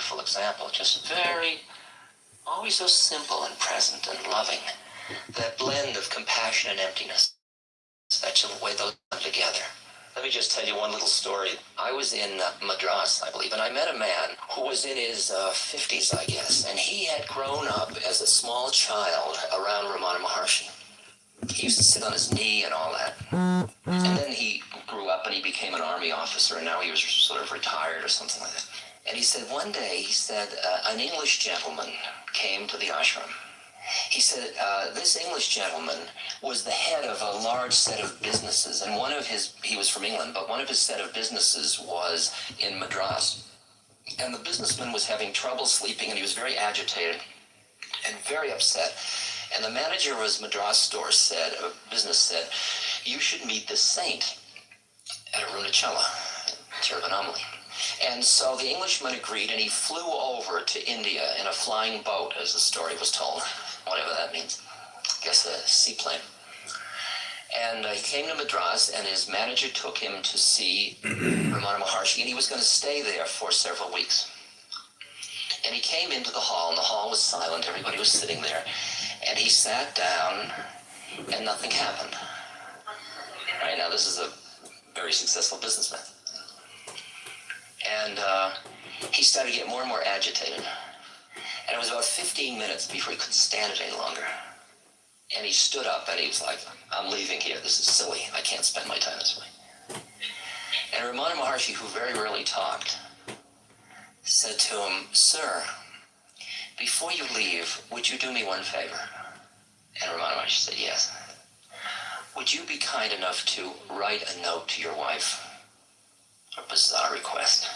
beautiful example, just always so simple and present and loving. That blend of compassion and emptiness, that's the way those come together. Let me just tell you one little story. I was in Madras, I believe, and I met a man who was in his 50s, I guess, and he had grown up as a small child around Ramana Maharshi. He used to sit on his knee and all that. And then he grew up and he became an army officer, and now he was sort of retired or something like that. And he said one day, an English gentleman came to the ashram. He said, this English gentleman was the head of a large set of businesses, and he was from England, but one of his set of businesses was in Madras. And the businessman was having trouble sleeping, and he was very agitated and very upset. And the manager of his Madras business said, you should meet this saint at Arunachala, Tiruvannamalai. And so the Englishman agreed, and he flew over to India in a flying boat, as the story was told, whatever that means. I guess a seaplane. And he came to Madras, and his manager took him to see Ramana Maharshi, and he was going to stay there for several weeks. And he came into the hall, and the hall was silent. Everybody was sitting there. And he sat down, and nothing happened. Right now, this is a very successful businessman. And he started to get more and more agitated. And it was about 15 minutes before he couldn't stand it any longer. And he stood up and he was like, I'm leaving here. This is silly. I can't spend my time this way. And Ramana Maharshi, who very rarely talked, said to him, Sir, before you leave, would you do me one favor? And Ramana Maharshi said, yes. Would you be kind enough to write a note to your wife? A bizarre request.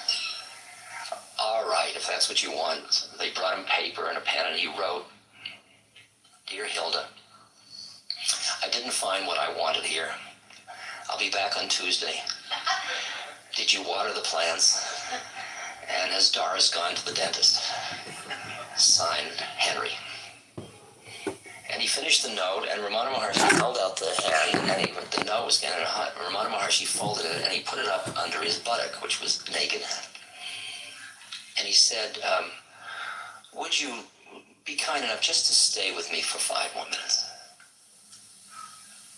All right, if that's what you want. So they brought him paper and a pen, and he wrote, Dear Hilda, I didn't find what I wanted here. I'll be back on Tuesday. Did you water the plants? And has Doris gone to the dentist? Signed, Henry. And he finished the note, and Ramana Maharshi held out the hand, and the note was getting hot. Ramana Maharshi folded it, and he put it up under his buttock, which was naked. And he said, would you be kind enough just to stay with me for 5 more minutes?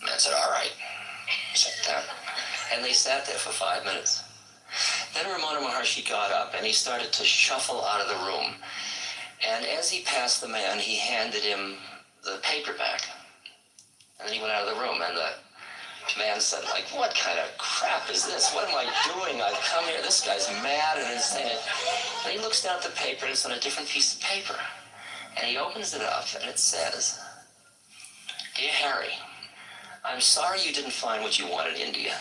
The man said, all right. Sat down. And they sat there for 5 minutes. Then Ramana Maharshi got up, and he started to shuffle out of the room. And as he passed the man, he handed him the paper back. And then he went out of the room, and the man said, like, what kind of crap is this? What am I doing? I've come here. This guy's mad and insane. And he looks down at the paper, and it's on a different piece of paper. And he opens it up, and it says, Dear Harry, I'm sorry you didn't find what you wanted in India.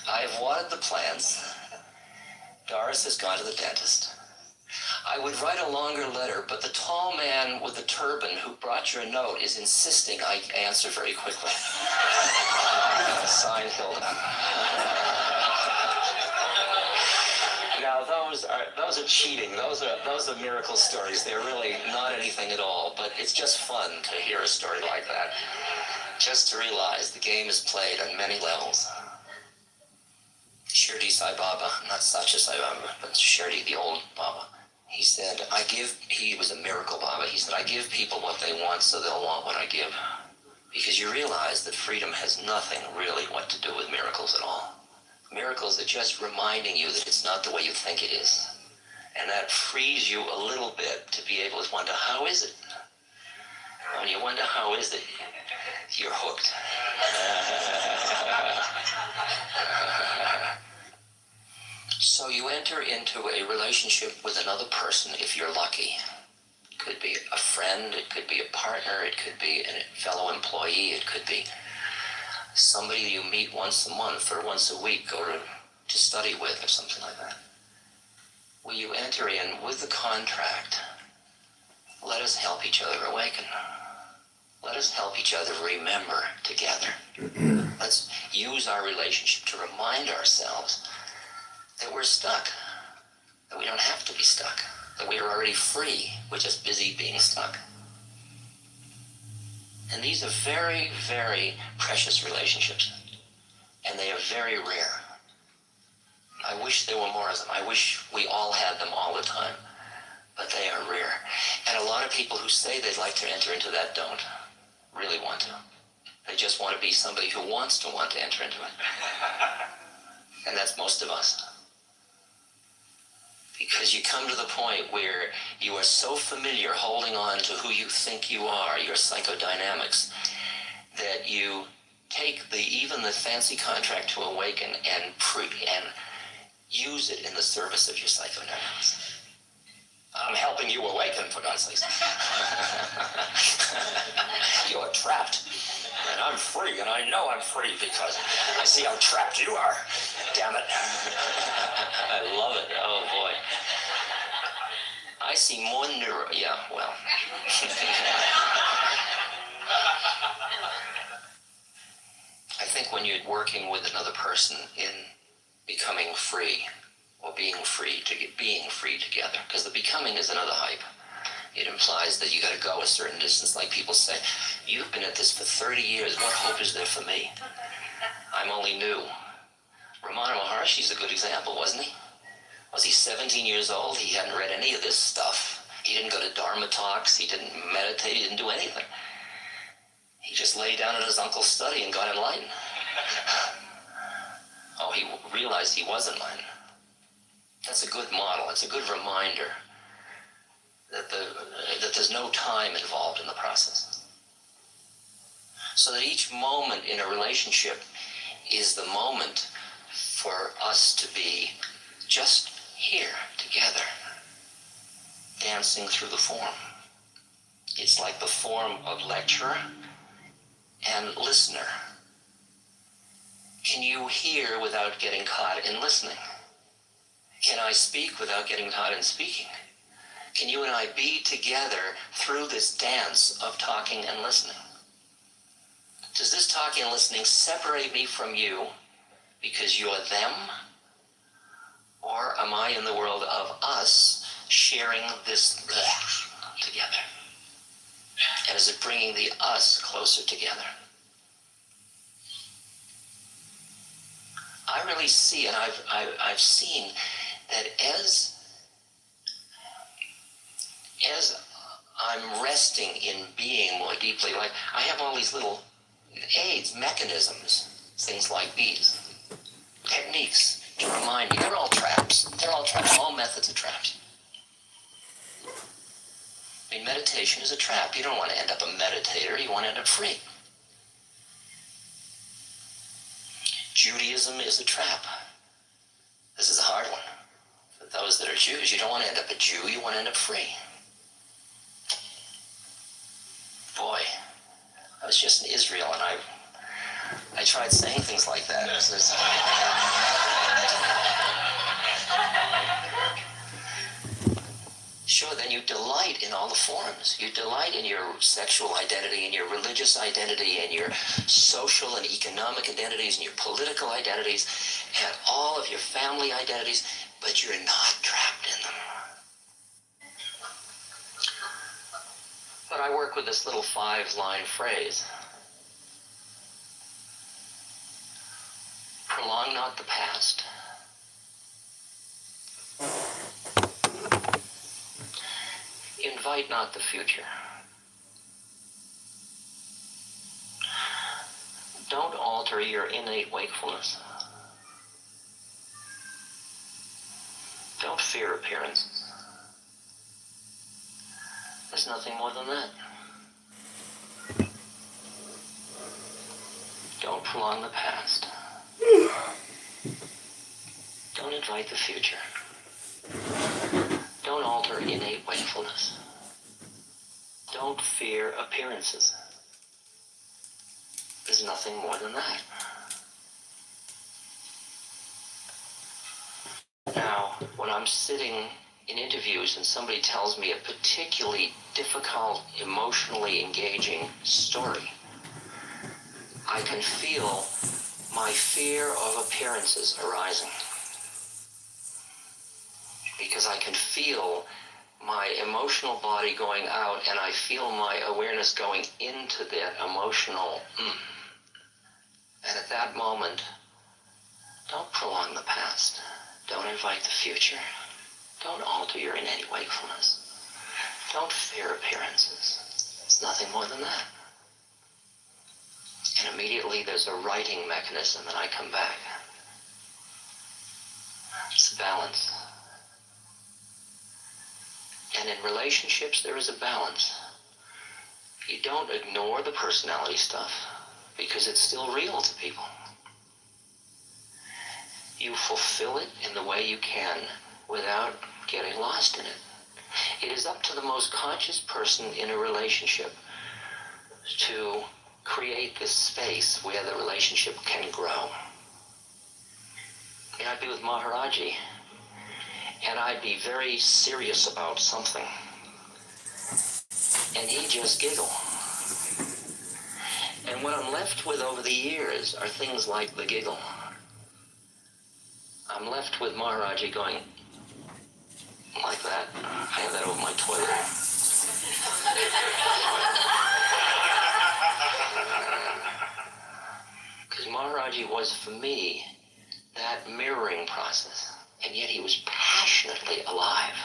I have watered the plants. Doris has gone to the dentist. I would write a longer letter, but the tall man with the turban who brought your note is insisting I answer very quickly. Signed, Hilda. Now those are cheating. Those are miracle stories. They're really not anything at all, but it's just fun to hear a story like that. Just to realize the game is played on many levels. Shirdi Sai Baba, not Satya Sai Baba, but Shirdi, the old Baba. He said, he was a miracle Baba. He said, I give people what they want so they'll want what I give. Because you realize that freedom has nothing really what to do with miracles at all. Miracles are just reminding you that it's not the way you think it is. And that frees you a little bit to be able to wonder, how is it? When you wonder how is it, you're hooked. So you enter into a relationship with another person if you're lucky. It could be a friend, it could be a partner, it could be a fellow employee, it could be somebody you meet once a month or once a week or to study with or something like that. Will you enter in with the contract, let us help each other awaken. Let us help each other remember together. Let's use our relationship to remind ourselves that we're stuck, that we don't have to be stuck, that we are already free, we're just busy being stuck. And these are very, very precious relationships, and they are very rare. I wish there were more of them. I wish we all had them all the time, but they are rare. And a lot of people who say they'd like to enter into that don't really want to. They just want to be somebody who wants to enter into it. And that's most of us. Because you come to the point where you are so familiar holding on to who you think you are, your psychodynamics, that you take even the fancy contract to awaken and use it in the service of your psychodynamics. I'm helping you awaken, for God's sakes. You're trapped, and I'm free, and I know I'm free because I see how trapped you are. Damn it. I love it. Oh, boy. I see more yeah, well. I think when you're working with another person in becoming free, or being free together, because the becoming is another hype. It implies that you got to go a certain distance. Like people say, you've been at this for 30 years. What hope is there for me? I'm only new. Ramana Maharshi's a good example, wasn't he? Was he 17 years old? He hadn't read any of this stuff. He didn't go to Dharma talks. He didn't meditate. He didn't do anything. He just lay down in his uncle's study and got enlightened. Oh, he realized he was enlightened. That's a good model. It's a good reminder that there's no time involved in the process. So that each moment in a relationship is the moment for us to be just here together, dancing through the form. It's like the form of lecturer and listener. Can you hear without getting caught in listening? Can I speak without getting caught in speaking? Can you and I be together through this dance of talking and listening? Does this talking and listening separate me from you because you're them? Or am I in the world of us sharing this together? And is it bringing the us closer together? I really see, and I've seen that as I'm resting in being more deeply, like I have all these little aids, mechanisms, things like these, techniques to remind me. They're all traps. They're all traps. All methods are traps. I mean, meditation is a trap. You don't want to end up a meditator. You want to end up free. Judaism is a trap. This is a hard one. For those that are Jews, you don't want to end up a Jew. You want to end up free. Boy, I was just in Israel, and I tried saying things like that. Sure, then you delight in all the forms. You delight in your sexual identity, in your religious identity, in your social and economic identities, and your political identities, and all of your family identities, but you're not trapped in them. But I work with this little 5-line phrase. Prolong not the past. Invite not the future. Don't alter your innate wakefulness. Don't fear appearances. There's nothing more than that. Don't prolong the past. Don't invite the future. Don't alter innate wakefulness. Don't fear appearances. There's nothing more than that. Now, when I'm sitting in interviews and somebody tells me a particularly difficult, emotionally engaging story, I can feel my fear of appearances arising. Because I can feel my emotional body going out, and I feel my awareness going into that emotional And at that moment, don't prolong the past. Don't invite the future. Don't alter your innate wakefulness. Don't fear appearances. It's nothing more than that. And immediately there's a righting mechanism and I come back. It's a balance. And in relationships, there is a balance. You don't ignore the personality stuff because it's still real to people. You fulfill it in the way you can without getting lost in it. It is up to the most conscious person in a relationship to create this space where the relationship can grow. And I'd be with Maharaji, and I'd be very serious about something, and he'd just giggle. And what I'm left with over the years are things like the giggle. I'm left with Maharaji going like that. I have that over my toilet. Because Maharaji was, for me, that mirroring process. And yet he was passionately alive.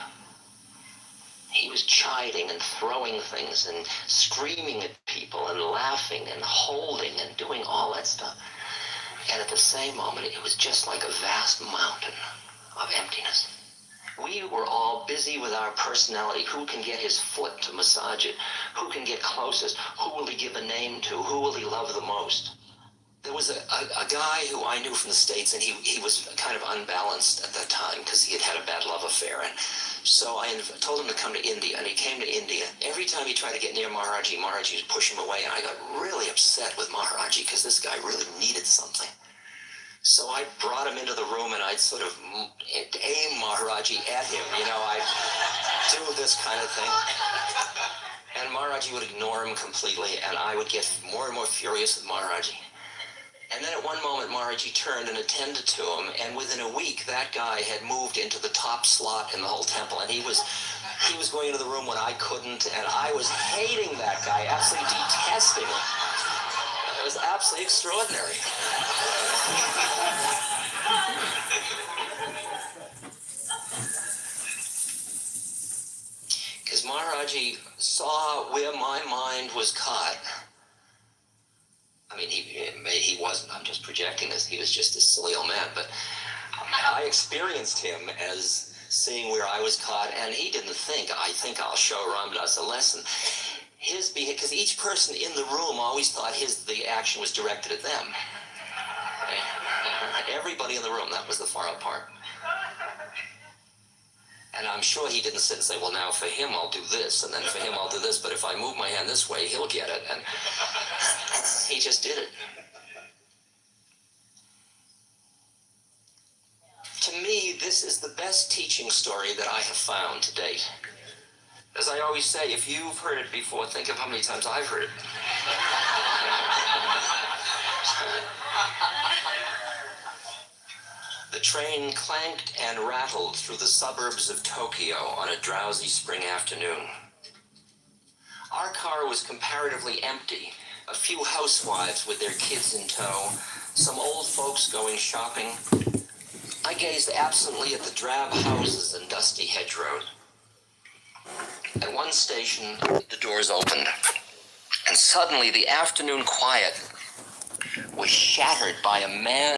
He was chiding and throwing things and screaming at people and laughing and holding and doing all that stuff. And at the same moment, it was just like a vast mountain of emptiness. We were all busy with our personality. Who can get his foot to massage it? Who can get closest? Who will he give a name to? Who will he love the most? There was a guy who I knew from the States, and he was kind of unbalanced at that time because he had had a bad love affair. And so I told him to come to India, and he came to India. Every time he tried to get near Maharaji, Maharaji would push him away, and I got really upset with Maharaji because this guy really needed something. So I brought him into the room, and I'd sort of aim Maharaji at him. You know, I'd do this kind of thing. And Maharaji would ignore him completely, and I would get more and more furious with Maharaji. And then at one moment, Maharaji turned and attended to him, and within a week, that guy had moved into the top slot in the whole temple, and he was going into the room when I couldn't, and I was hating that guy, absolutely detesting him. It was absolutely extraordinary. Because Maharaji saw where my mind was caught. I mean, he wasn't, I'm just projecting this, he was just a silly old man, but I experienced him as seeing where I was caught, and he didn't think, I think I'll show Ram Dass a lesson. His behavior, because each person in the room always thought the action was directed at them. Everybody in the room, that was the far out part. And I'm sure he didn't sit and say, well, now for him I'll do this, and then for him I'll do this, but if I move my hand this way, he'll get it. And he just did it. To me, this is the best teaching story that I have found to date. As I always say, if you've heard it before, think of how many times I've heard it. The train clanked and rattled through the suburbs of Tokyo on a drowsy spring afternoon. Our car was comparatively empty, a few housewives with their kids in tow, some old folks going shopping. I gazed absently at the drab houses and dusty hedgerows. At one station, the doors opened, and suddenly the afternoon quiet was shattered by a man